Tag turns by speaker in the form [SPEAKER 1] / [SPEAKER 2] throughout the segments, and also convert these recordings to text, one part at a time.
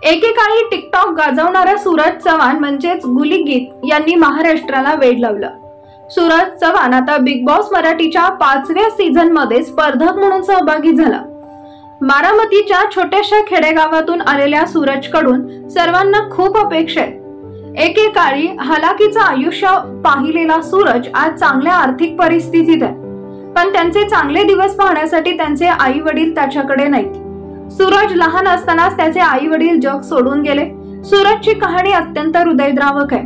[SPEAKER 1] एकेकाळी टिकटॉक गाजवणारा सूरज चव्हाण म्हणजेच गुलीगीत यांनी महाराष्ट्राला वेड लावलं। सूरज चव्हाण आता बिग बॉस मराठीच्या 5व्या सीझन मध्ये स्पर्धक म्हणून सहभागी झाला। बारामतीच्या छोट्याशा खेडेगावातून आलेल्या सूरजकडून सर्वांना खूप अपेक्षा आहेत। एकेकाळी हलाखीचं आयुष्य पाहिलेला सूरज आज चांगल्या आर्थिक परिस्थितीत आहे, पण त्यांचे चांगले दिवस पाहण्यासाठी त्यांचे आई वडील त्याच्याकडे नाहीत। सूरज लहान असतानाच त्याचे आई वडील जग सोडून गेले। सूरजची कहाणी अत्यंत हृदयद्रावक आहे।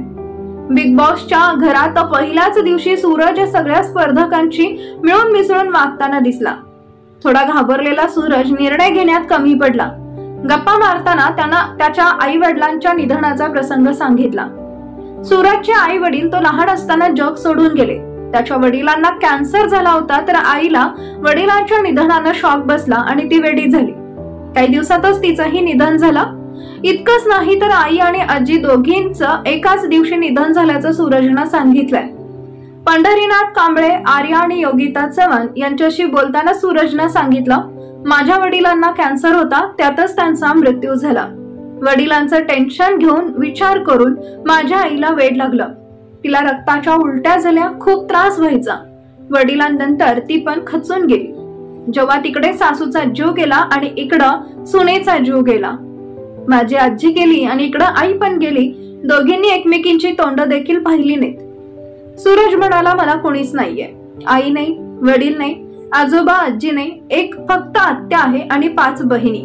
[SPEAKER 1] बिग बॉसच्या घरात पहिल्याच दिवशी सूरज सगळ्या स्पर्धकांची मिळून मिसळून वागताना दिसला। थोडा घाबरलेला सूरज निर्णय घेण्यात कमी पडला। गप्पा मारताना त्यानं त्याच्या आई वडिलांच्या निधनाचा प्रसंग सांगितला। सूरजचे आई वडील तो लहान असताना जग सोडून गेले। त्याच्या वडिलांना कॅन्सर झाला होता, तर आईला वडिलांच्या निधनानं शॉक बसला आणि ती वेडी झाली। काही दिवसातच तिचंही निधन झालं। इतकंच नाही तर आई आणि आजी दोघींचं एकाच दिवशी निधन झाल्याचं सूरजनं सांगितलंय। पंढरीनाथ कांबळे, आर्या आणि योगिता चव्हाण यांच्याशी बोलताना सूरजनं सांगितलं, माझ्या वडिलांना कॅन्सर होता, त्यातच त्यांचा मृत्यू झाला। वडिलांचं टेन्शन घेऊन विचार करून माझ्या आईला वेड लागलं। तिला रक्ताच्या उलट्या झाल्या, खूप त्रास व्हायचा। वडिलांनंतर ती पण खचून गेली। जेव्हा तिकडे सासूचा जीव गेला आणि इकडं सुनेचा जीव गेला। माझी आजी गेली आणि इकडं आई पण गेली। दोघींनी एकमेकींची तोंड देखील पाहिली नाहीत। सूरज म्हणाला, मला कोणीच नाहीये, आई नाही, वडील नाही, आजोबा आजी नाही, एक फक्त आत्या आहे आणि 5 बहिणी।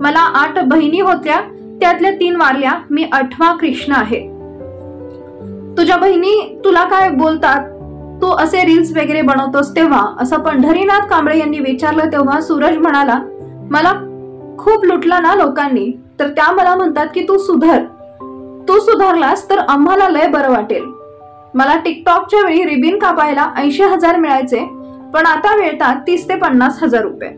[SPEAKER 1] मला 8 बहिणी होत्या, त्यातल्या 3 वारल्या, मी 8वा कृष्ण आहे। तुझ्या बहिणी तुला काय बोलतात, तू असे रील्स वगैरे बनवतोस तेव्हा, असं पंढरीनाथ कांबळे यांनी विचारलं। तेव्हा सूरज म्हणाला, मला खूप लुटला ना लोकांनी, तर त्या मला म्हणतात की तू सुधर, तू सुधारलास तर आम्हाला लय बरं वाटेल। मला टिकटॉकच्या वेळी रिबीन कापायला 80,000 मिळायचे, पण आता मिळतात 30 ते 50,000 रुपये।